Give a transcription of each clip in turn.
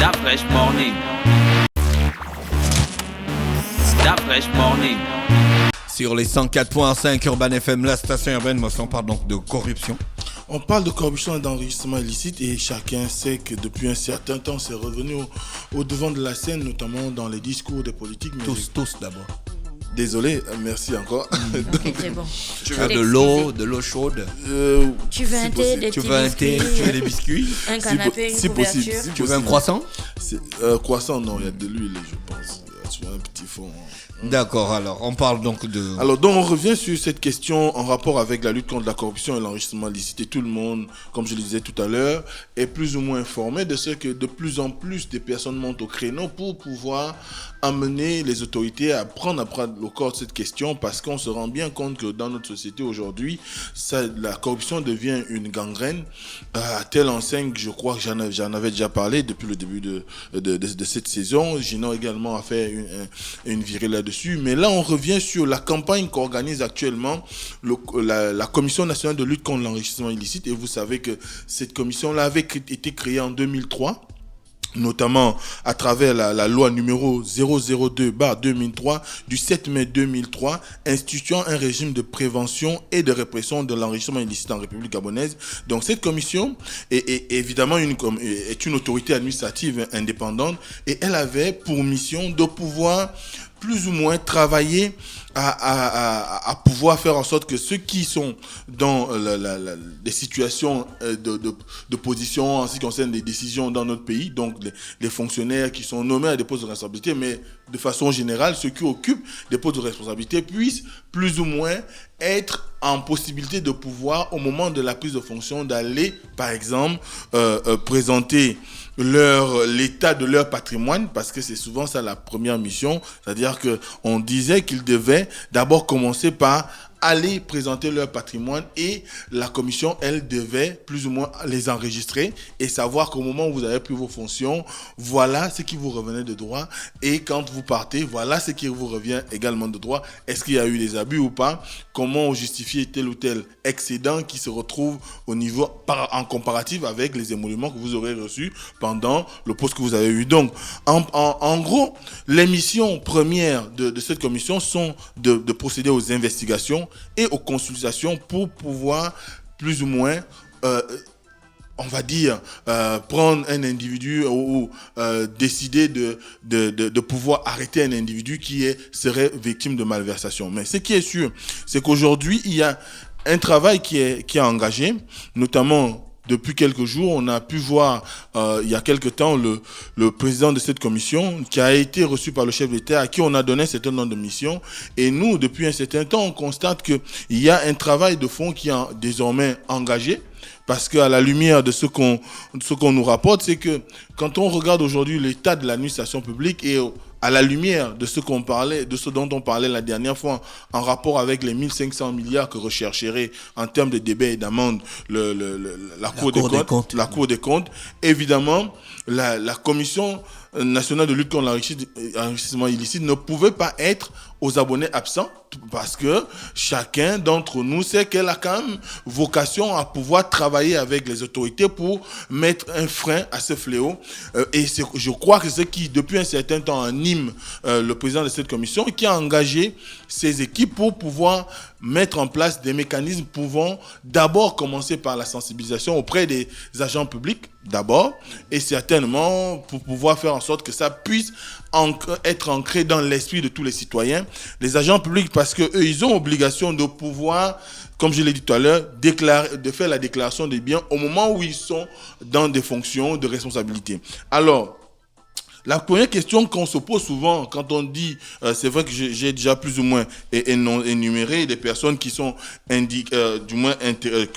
That fresh morning. That fresh morning. Sur les 104.5 Urban FM, la station urbaine, moi, on parle donc de corruption. On parle de corruption et d'enrichissement illicite et chacun sait que depuis un certain temps, c'est revenu au devant de la scène, notamment dans les discours des politiques. Mais Tous d'abord. Désolé, merci encore. Ok, c'est bon. Tu veux de l'eau chaude. Tu veux un thé, des Tu petits veux un thé, biscuits, tu veux des biscuits. un canapé, une si couverture. possible. Tu veux un croissant. Croissant, non, il y a de l'huile, je pense. Tu vois, un petit fond. D'accord, alors on parle donc de... Alors, donc, on revient sur cette question en rapport avec la lutte contre la corruption et l'enrichissement illicite. Et tout le monde, comme je le disais tout à l'heure, est plus ou moins informé de ce que de plus en plus des personnes montent au créneau pour pouvoir amener les autorités à prendre le corps de cette question, parce qu'on se rend bien compte que dans notre société aujourd'hui, la corruption devient une gangrène à telle enseigne que je crois que j'en avais déjà parlé depuis le début de cette saison. Gino également a fait une virée là-dessus. Mais là, on revient sur la campagne qu'organise actuellement la Commission nationale de lutte contre l'enrichissement illicite. Et vous savez que cette commission-là avait été créée en 2003. Notamment à travers la loi numéro 002/2003 du 7 mai 2003 instituant un régime de prévention et de répression de l'enrichissement illicite en République gabonaise. Donc cette commission est évidemment est une autorité administrative indépendante et elle avait pour mission de pouvoir plus ou moins travailler à pouvoir faire en sorte que ceux qui sont dans des situations de position en ce qui concerne les décisions dans notre pays, donc les fonctionnaires qui sont nommés à des postes de responsabilité, mais de façon générale, ceux qui occupent des postes de responsabilité puissent plus ou moins être en possibilité de pouvoir, au moment de la prise de fonction, d'aller, par exemple, présenter l'état de leur patrimoine, parce que c'est souvent ça la première mission, c'est-à-dire que on disait qu'ils devaient d'abord commencer par aller présenter leur patrimoine et la commission, elle, devait plus ou moins les enregistrer et savoir qu'au moment où vous avez pris vos fonctions, voilà ce qui vous revenait de droit et quand vous partez, voilà ce qui vous revient également de droit. Est-ce qu'il y a eu des abus ou pas? Comment justifier tel ou tel excédent qui se retrouve au niveau en comparatif avec les émoluments que vous aurez reçus pendant le poste que vous avez eu. Donc, en gros, les missions premières de cette commission sont de procéder aux investigations et aux consultations pour pouvoir plus ou moins on va dire, prendre un individu ou décider de pouvoir arrêter un individu qui serait victime de malversation. Mais ce qui est sûr, c'est qu'aujourd'hui, il y a un travail qui est engagé, notamment depuis quelques jours, on a pu voir il y a quelques temps le président de cette commission qui a été reçu par le chef d'État à qui on a donné un certain nombre de missions. Et nous, depuis un certain temps, on constate qu'il y a un travail de fond qui est désormais engagé. Parce qu'à la lumière de ce qu'on nous rapporte, c'est que quand on regarde aujourd'hui l'état de l'administration publique et à la lumière de ce dont on parlait la dernière fois en rapport avec les 1500 milliards que rechercherait en termes de débats et d'amendes la Cour des comptes, évidemment, la Commission nationale de lutte contre l'enrichissement illicite ne pouvait pas être aux abonnés absents parce que chacun d'entre nous sait qu'elle a quand même vocation à pouvoir travailler avec les autorités pour mettre un frein à ce fléau. Et je crois que ce qui, depuis un certain temps, anime le président de cette commission, qui a engagé ses équipes pour pouvoir mettre en place des mécanismes pouvant d'abord commencer par la sensibilisation auprès des agents publics, d'abord, et certainement pour pouvoir faire en sorte que ça puisse être ancré dans l'esprit de tous les citoyens. Les agents publics, parce que eux, ils ont obligation de pouvoir, comme je l'ai dit tout à l'heure, de faire la déclaration des biens au moment où ils sont dans des fonctions de responsabilité. Alors, la première question qu'on se pose souvent quand on dit, c'est vrai que j'ai déjà plus ou moins énuméré des personnes qui sont du moins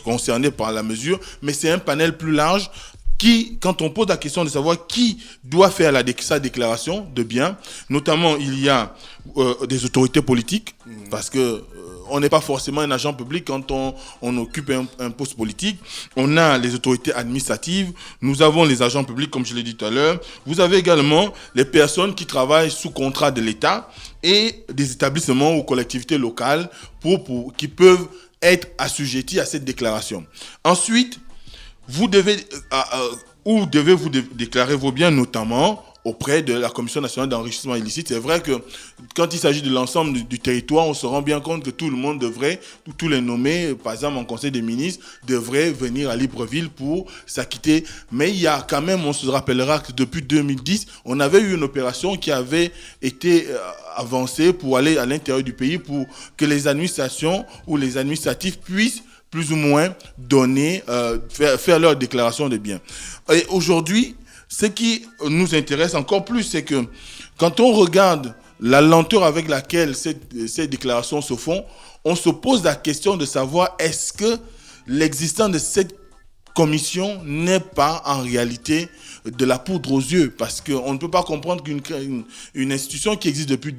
concernées par la mesure, mais c'est un panel plus large quand on pose la question de savoir qui doit faire sa déclaration de biens, notamment il y a des autorités politiques, parce que on n'est pas forcément un agent public quand on occupe un poste politique. On a les autorités administratives, nous avons les agents publics, comme je l'ai dit tout à l'heure. Vous avez également les personnes qui travaillent sous contrat de l'État et des établissements ou collectivités locales qui peuvent être assujettis à cette déclaration. Ensuite, vous devez où devez-vous déclarer vos biens, notamment auprès de la Commission nationale d'enrichissement illicite. C'est vrai que quand il s'agit de l'ensemble du territoire, on se rend bien compte que tout le monde devrait, tous les nommés, par exemple en Conseil des ministres, devraient venir à Libreville pour s'acquitter. Mais il y a quand même, on se rappellera que depuis 2010, on avait eu une opération qui avait été avancée pour aller à l'intérieur du pays pour que les administrations ou les administratifs puissent plus ou moins donner, faire leur déclaration de biens. Et aujourd'hui, ce qui nous intéresse encore plus, c'est que quand on regarde la lenteur avec laquelle ces déclarations se font, on se pose la question de savoir est-ce que l'existence de cette commission n'est pas en réalité de la poudre aux yeux, parce qu'on ne peut pas comprendre qu'une institution qui existe depuis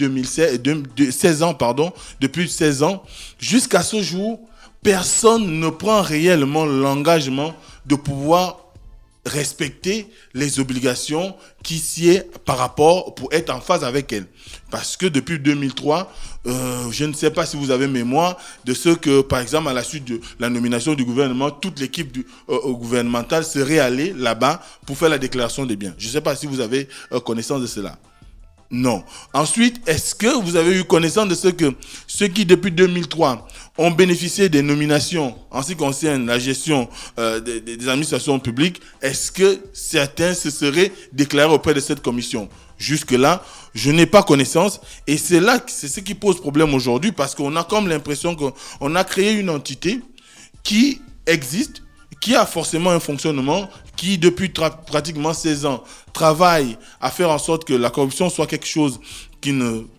16 ans, jusqu'à ce jour, personne ne prend réellement l'engagement de pouvoir respecter les obligations qui s'y est par rapport pour être en phase avec elle. Parce que depuis 2003, je ne sais pas si vous avez mémoire de ce que, par exemple, à la suite de la nomination du gouvernement, toute l'équipe gouvernementale serait allée là-bas pour faire la déclaration des biens. Je ne sais pas si vous avez connaissance de cela. Non. Ensuite, est-ce que vous avez eu connaissance de ce que ceux qui, depuis 2003, ont bénéficié des nominations en ce qui concerne la gestion des administrations publiques, est-ce que certains se seraient déclarés auprès de cette commission? Jusque-là, je n'ai pas connaissance, et c'est ce qui pose problème aujourd'hui, parce qu'on a comme l'impression qu'on a créé une entité qui existe, qui a forcément un fonctionnement, qui depuis pratiquement 16 ans travaille à faire en sorte que la corruption soit quelque chose qui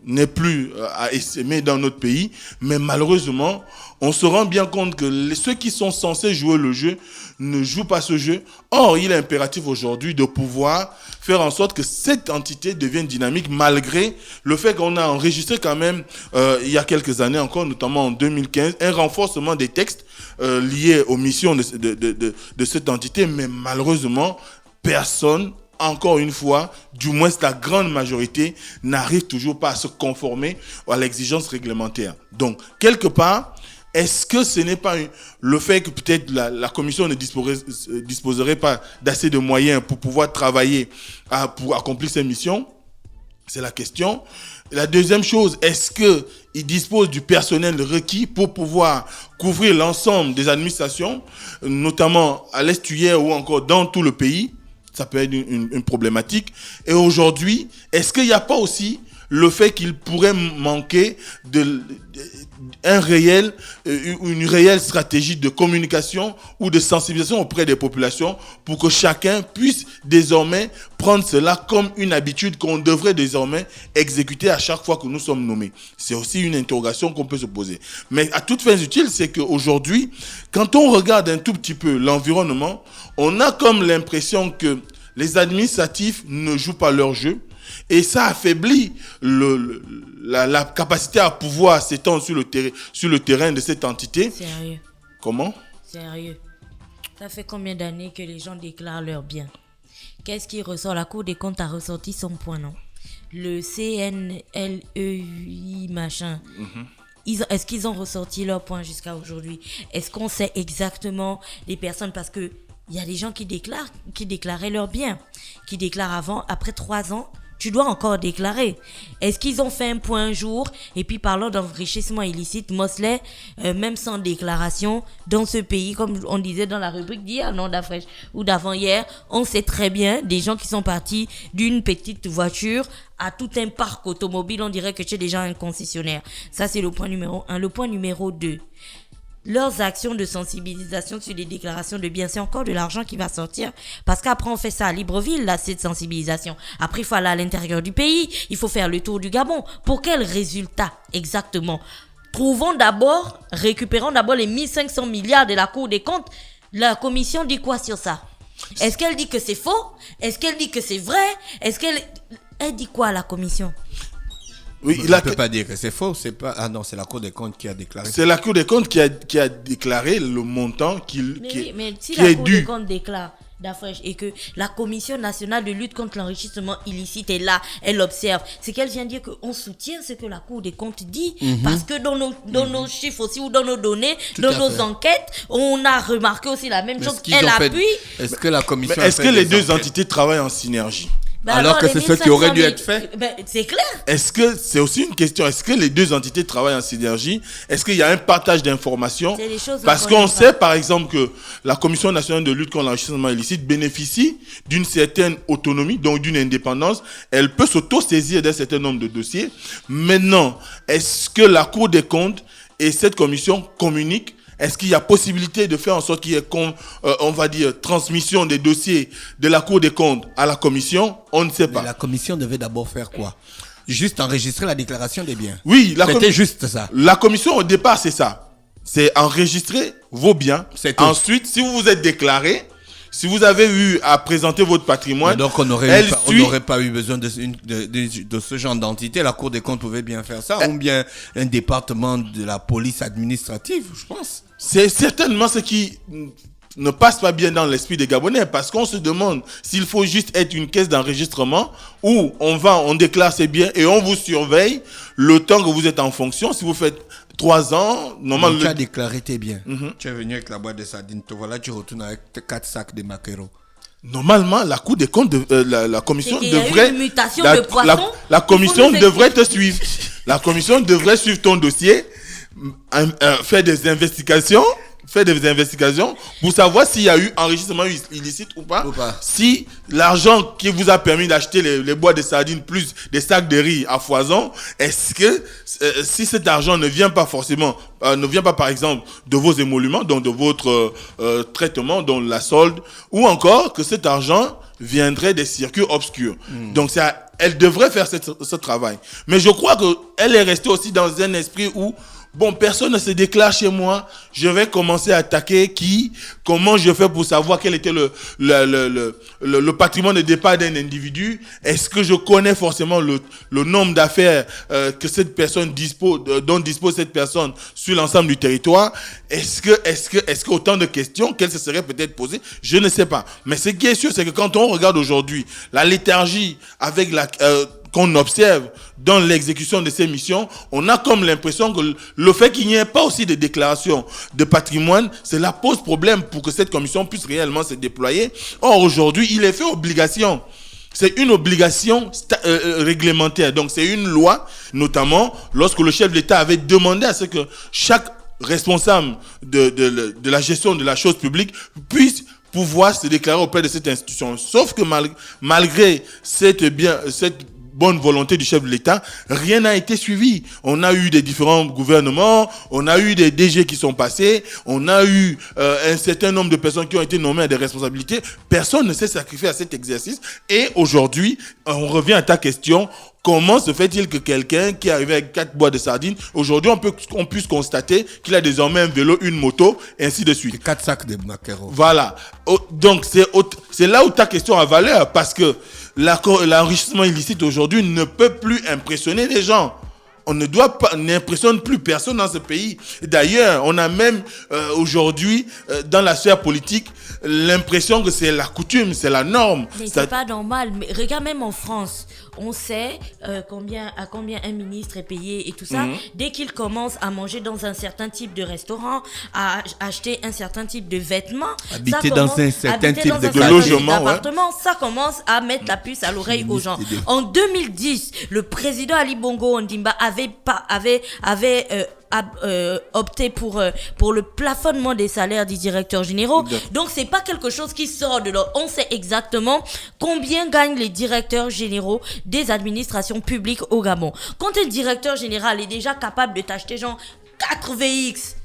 n'est plus à essaimer dans notre pays. Mais malheureusement, on se rend bien compte que ceux qui sont censés jouer le jeu ne jouent pas ce jeu. Or, il est impératif aujourd'hui de pouvoir faire en sorte que cette entité devienne dynamique, malgré le fait qu'on a enregistré quand même, il y a quelques années encore, notamment en 2015, un renforcement des textes liés aux missions de cette entité. Mais malheureusement, personne, encore une fois, du moins la grande majorité, n'arrive toujours pas à se conformer à l'exigence réglementaire. Donc, quelque part, est-ce que ce n'est pas le fait que peut-être la commission ne disposerait pas d'assez de moyens pour pouvoir travailler pour accomplir ses missions? C'est la question. La deuxième chose, est-ce qu'ils disposent du personnel requis pour pouvoir couvrir l'ensemble des administrations, notamment à l'estuaire ou encore dans tout le pays? Ça peut être une problématique. Et aujourd'hui, est-ce qu'il n'y a pas aussi le fait qu'il pourrait manquer une réelle stratégie de communication ou de sensibilisation auprès des populations pour que chacun puisse désormais prendre cela comme une habitude qu'on devrait désormais exécuter à chaque fois que nous sommes nommés? C'est aussi une interrogation qu'on peut se poser. Mais à toutes fins utiles, c'est qu'aujourd'hui, quand on regarde un tout petit peu l'environnement, on a comme l'impression que les administratifs ne jouent pas leur jeu. Et ça affaiblit la capacité à pouvoir s'étendre sur le terrain de cette entité. Sérieux? Comment? Sérieux. Ça fait combien d'années que les gens déclarent leurs biens? Qu'est-ce qui ressort? La Cour des comptes a ressorti son point, non? Le CNLEI machin. Est-ce qu'ils ont ressorti leur point jusqu'à aujourd'hui? Est-ce qu'on sait exactement les personnes? Parce que il y a des gens qui déclaraient leurs biens, qui déclarent après 3 ans. Tu dois encore déclarer. Est-ce qu'ils ont fait un point un jour? Et puis parlant d'enrichissement illicite, Mosley, même sans déclaration, dans ce pays, comme on disait dans la rubrique d'hier, non, d'afresh ou d'avant-hier, on sait très bien des gens qui sont partis d'une petite voiture à tout un parc automobile. On dirait que tu es déjà un concessionnaire. Ça, c'est le point numéro 1. Le point numéro 2. Leurs actions de sensibilisation sur les déclarations de biens, c'est encore de l'argent qui va sortir. Parce qu'après, on fait ça à Libreville, là, cette sensibilisation. Après, il faut aller à l'intérieur du pays. Il faut faire le tour du Gabon. Pour quel résultat exactement? Récupérons d'abord les 1500 milliards de la Cour des comptes. La commission dit quoi sur ça? Est-ce qu'elle dit que c'est faux? Est-ce qu'elle dit que c'est vrai? Elle dit quoi, la commission? Oui, il ne peut pas dire que c'est faux. C'est pas... Ah non, c'est la Cour des comptes qui a déclaré. C'est la Cour des comptes qui a déclaré le montant qui est dû. Mais si la Cour des comptes déclare, Dafresh, et que la Commission nationale de lutte contre l'enrichissement illicite est là, elle observe, c'est qu'elle vient dire qu'on soutient ce que la Cour des comptes dit, parce que dans nos chiffres aussi, ou dans nos données, dans nos enquêtes, on a remarqué aussi la même chose. Elle appuie. Est-ce que la commission Est-ce que les deux entités travaillent en synergie? Alors que c'est ce qui aurait dû être fait. C'est clair. Est-ce que c'est aussi une question? Est-ce que les deux entités travaillent en synergie? Est-ce qu'il y a un partage d'informations? C'est des choses Parce qu'on sait, par exemple, que la Commission nationale de lutte contre l'enrichissement illicite bénéficie d'une certaine autonomie, donc d'une indépendance. Elle peut s'auto-saisir d'un certain nombre de dossiers. Maintenant, est-ce que la Cour des comptes et cette commission communiquent? Est-ce qu'il y a possibilité de faire en sorte qu'il y ait, on va dire, transmission des dossiers de la Cour des comptes à la commission? On ne sait pas. Mais la commission devait d'abord faire quoi? Juste enregistrer la déclaration des biens. Oui, c'était juste ça. La commission, au départ, c'est ça. C'est enregistrer vos biens. C'est tout. Ensuite, si vous vous êtes déclaré, si vous avez eu à présenter votre patrimoine, mais donc on n'aurait pas eu besoin de ce genre d'entité. La Cour des comptes pouvait bien faire ça, ou bien un département de la police administrative, je pense. C'est certainement ce qui ne passe pas bien dans l'esprit des Gabonais, parce qu'on se demande s'il faut juste être une caisse d'enregistrement où on déclare ses biens et on vous surveille le temps que vous êtes en fonction. Si vous faites 3 ans, normalement... Tu as déclaré tes biens. Tu es venu avec la boîte de sardines. Te voilà, tu retournes avec 4 sacs de maquereaux. Normalement, la Cour des comptes, la commission devrait... Une mutation de poisson, la commission devrait te suivre. La commission devrait suivre ton dossier, faire des investigations pour savoir s'il y a eu enrichissement illicite ou pas. Si l'argent qui vous a permis d'acheter les boîtes de sardines plus des sacs de riz à foison, est-ce que si cet argent ne vient pas par exemple de vos émoluments, donc de votre traitement, donc la solde, ou encore que cet argent viendrait des circuits obscurs. Donc elle devrait faire ce travail. Mais je crois qu'elle est restée aussi dans un esprit où personne ne se déclare chez moi. Je vais commencer à attaquer qui? Comment je fais pour savoir quel était le patrimoine de départ d'un individu? Est-ce que je connais forcément le nombre d'affaires que cette personne dont dispose cette personne sur l'ensemble du territoire? Est-ce que autant de questions qu'elles se seraient peut-être posées? Je ne sais pas. Mais ce qui est sûr, c'est que quand on regarde aujourd'hui la léthargie avec qu'on observe dans l'exécution de ces missions, on a comme l'impression que le fait qu'il n'y ait pas aussi de déclaration de patrimoine, cela pose problème pour que cette commission puisse réellement se déployer. Or, aujourd'hui, il est fait obligation. C'est une obligation réglementaire. Donc, c'est une loi, notamment lorsque le chef de l'État avait demandé à ce que chaque responsable de la gestion de la chose publique puisse pouvoir se déclarer auprès de cette institution. Sauf que malgré cette bonne volonté du chef de l'État, rien n'a été suivi. On a eu des différents gouvernements, on a eu des DG qui sont passés, on a eu un certain nombre de personnes qui ont été nommées à des responsabilités. Personne ne s'est sacrifié à cet exercice. Et aujourd'hui, on revient à ta question. Comment se fait-il que quelqu'un qui est arrivé avec 4 boîtes de sardines, aujourd'hui on puisse constater qu'il a désormais un vélo, une moto, et ainsi de suite. 4 sacs de maquereaux. Voilà. Donc c'est là où ta question a valeur, parce que l'enrichissement illicite aujourd'hui ne peut plus impressionner les gens. On n'impressionne plus personne dans ce pays. D'ailleurs, on a même aujourd'hui, dans la sphère politique, l'impression que c'est la coutume, c'est la norme. Mais c'est pas normal. Mais regarde, même en France, on sait à combien un ministre est payé et tout ça. Dès qu'il commence à manger dans un certain type de restaurant, à acheter un certain type de vêtements, habiter dans un certain type de logement, ça commence à mettre la puce à l'oreille aux gens. En 2010, le président Ali Bongo Ondimba avait opté pour le plafonnement des salaires des directeurs généraux. Donc c'est pas quelque chose qui sort de là. On sait exactement combien gagnent les directeurs généraux des administrations publiques au Gabon. Quand un directeur général est déjà capable de t'acheter genre 4 VX,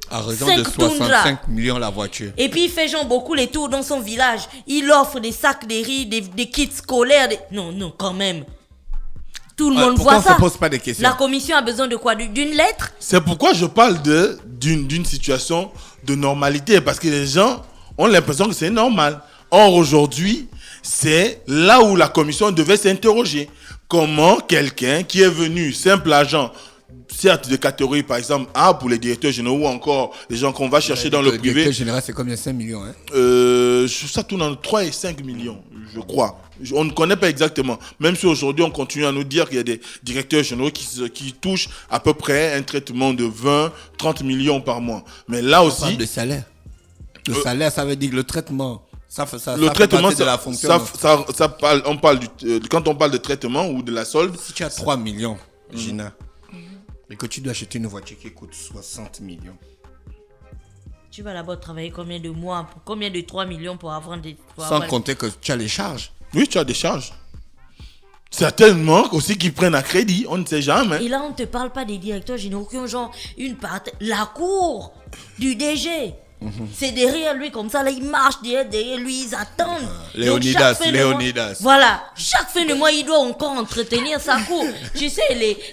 à raison de 65 millions la voiture. Et puis il fait genre beaucoup les tours dans son village. Il offre des sacs de riz, des kits scolaires. Non, quand même. Tout le monde voit ça. On ne se pose pas des questions. La commission a besoin de quoi? D'une lettre? C'est pourquoi je parle d'une situation de normalité, parce que les gens ont l'impression que c'est normal. Or, aujourd'hui, c'est là où la commission devait s'interroger. Comment quelqu'un qui est venu, simple agent, certes de catégorie par exemple A pour les directeurs généraux ou encore les gens qu'on va chercher dans le privé. Le directeur général, c'est combien? 5 millions, hein? ça tourne entre 3 et 5 millions, je crois. On ne connaît pas exactement. Même si aujourd'hui, on continue à nous dire qu'il y a des directeurs généraux qui touchent à peu près un traitement de 20-30 millions par mois. Mais là On aussi... parle de salaire. Le salaire, ça veut dire que le traitement... Ça le fait traitement, partie de la fonction. quand on parle de traitement ou de la solde... Si tu as 3 millions, Gina, et que tu dois acheter une voiture qui coûte 60 millions, Tu vas d'abord travailler combien de mois, combien de 3 millions pour avoir des... sans compter que tu as les charges. Oui, tu as des charges. Certainement aussi qui prennent à crédit, on ne sait jamais. Et là, on ne te parle pas des directeurs généraux qui ont genre une part... La cour du DG. C'est derrière lui comme ça, là, ils marchent derrière lui, ils attendent. Donc, chaque fin de mois- Voilà, chaque fin de mois, il doit encore entretenir sa cour. Tu sais,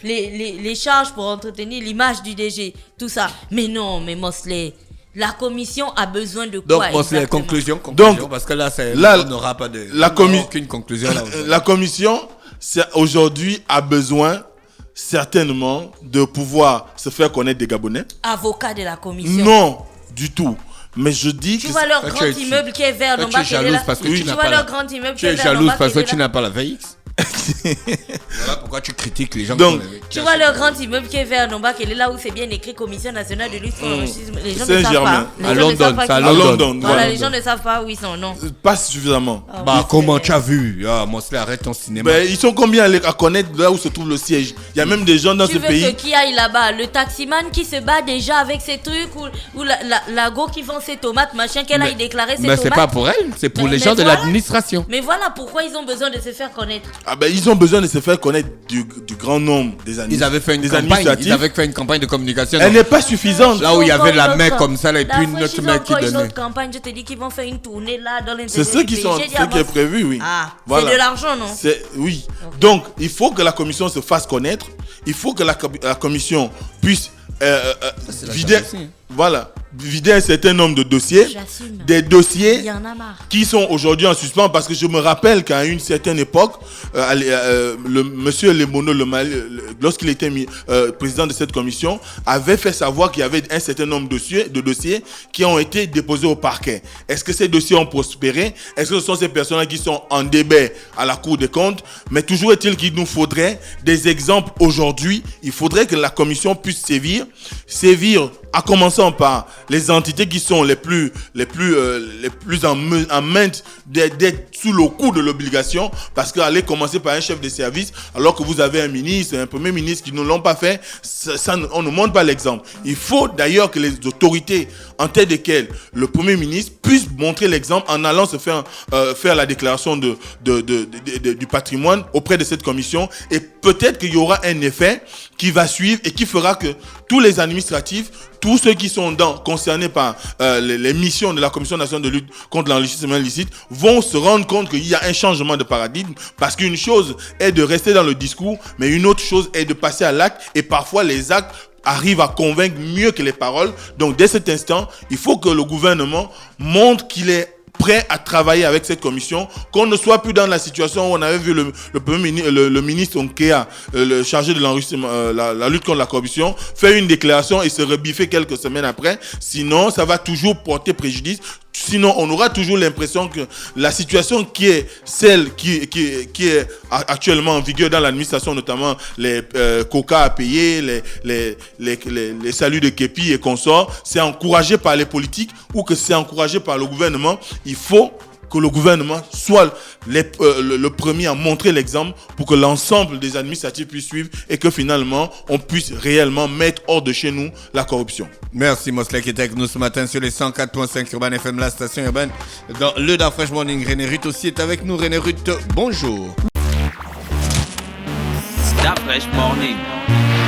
les charges pour entretenir l'image du DG, tout ça. Mais non, mais Mosley, la commission a besoin de quoi? Donc, Mosley, exactement? conclusion, Donc, parce que là, on n'aura pas de... aucune conclusion. Là, la commission, aujourd'hui, a besoin certainement de pouvoir se faire connaître des Gabonais. Avocat de la commission. Non, du tout. Mais je dis Tu que... vois leur Toi, grand immeuble qui est vert toi, en tu es bas qui est jalouse là. parce que tu n'as vois pas leur la- grand immeuble qui Tu est es vert en jalouse bas parce qui que est tu là. n'as pas la VX. Voilà pourquoi tu critiques les gens Donc, qui ont la VX. Tu vois leur grand immeuble qui est vert en bas qui est là où c'est bien écrit Commission nationale de lutte contre le racisme. Les gens ne savent Saint-Germain. pas. Les À gens ne London, savent pas c'est à qui- London. Voilà, Voilà. les gens ne savent pas où ils sont, non. Pas suffisamment. Ah, Bah, oui, comment c'est- tu as vu? Mosley, arrête ton cinéma. Ben, ils sont combien à connaître là où se trouve le siège? Il y a même des gens dans Tu ce veux pays. que qui aille là-bas? Le taximan qui se bat déjà avec ses trucs ou la go qui vend ses tomates, machin, qu'elle aille déclarer ses Mais tomates. c'est pas pour elle, c'est pour Mais- les mais gens de voilà. l'administration. Mais voilà pourquoi ils ont besoin de se faire connaître. Ah ben, ils ont besoin de se faire connaître du grand nombre des Ils avaient fait une des campagne. administratifs. Ils avaient fait une campagne de communication. Elle n'est pas suffisante. Là où il y avait la Encore main une autre- comme ça, là, et puis une autre main qui encore une donnait. autre campagne, je te dis qu'ils vont faire une tournée là dans l'intérieur. C'est ce du pays. J'ai dit à qui est moi- prévu, oui. Ah, Voilà. c'est de l'argent, non? Oui. Donc, il faut que la commission se fasse connaître. Il faut que la commission puisse c'est la vider, jalousie, hein. voilà, vider un certain nombre de dossiers. J'assume. Des Il dossiers y en a marre. qui sont aujourd'hui en suspens parce que je me rappelle qu'à une certaine époque, le monsieur Lemono, lorsqu'il était président de cette commission, avait fait savoir qu'il y avait un certain nombre de dossiers qui ont été déposés au parquet. Est-ce que ces dossiers ont prospéré? Est-ce que ce sont ces personnes qui sont en débat à la Cour des comptes? Mais toujours est-il qu'il nous faudrait des exemples aujourd'hui. Il faudrait que la commission puisse sévir à commençant par les entités qui sont les plus en main d'être sous le coup de l'obligation, parce qu'aller commencer par un chef de service alors que vous avez un ministre, un premier ministre qui ne l'ont pas fait, ça on ne montre pas l'exemple. Il faut d'ailleurs que les autorités en tête desquelles le premier ministre puisse montrer l'exemple en allant se faire la déclaration du patrimoine auprès de cette commission, et peut-être qu'il y aura un effet qui va suivre et qui fera que tous les administratifs, tous ceux qui sont concernés par les missions de la Commission nationale de lutte contre l'enrichissement illicite vont se rendre compte qu'il y a un changement de paradigme, parce qu'une chose est de rester dans le discours, mais une autre chose est de passer à l'acte, et parfois les actes arrivent à convaincre mieux que les paroles. Donc dès cet instant, il faut que le gouvernement montre qu'il est prêt à travailler avec cette commission, qu'on ne soit plus dans la situation où on avait vu le ministre Onkea, le chargé de l'enrichissement, la lutte contre la corruption, faire une déclaration et se rebiffer quelques semaines après. Sinon, ça va toujours porter préjudice. Sinon, on aura toujours l'impression que la situation qui est celle qui est actuellement en vigueur dans l'administration, notamment les quotas à payer, les saluts de képi et consorts, c'est encouragé par les politiques ou que c'est encouragé par le gouvernement. Il faut que le gouvernement soit le premier à montrer l'exemple pour que l'ensemble des administratifs puissent suivre et que finalement, on puisse réellement mettre hors de chez nous la corruption. Merci Mosley qui était avec nous ce matin sur les 104.5 Urban FM, la station urbaine. Dans le Da Fresh Morning, René Ruth aussi est avec nous. René Ruth, bonjour. Da Fresh Morning.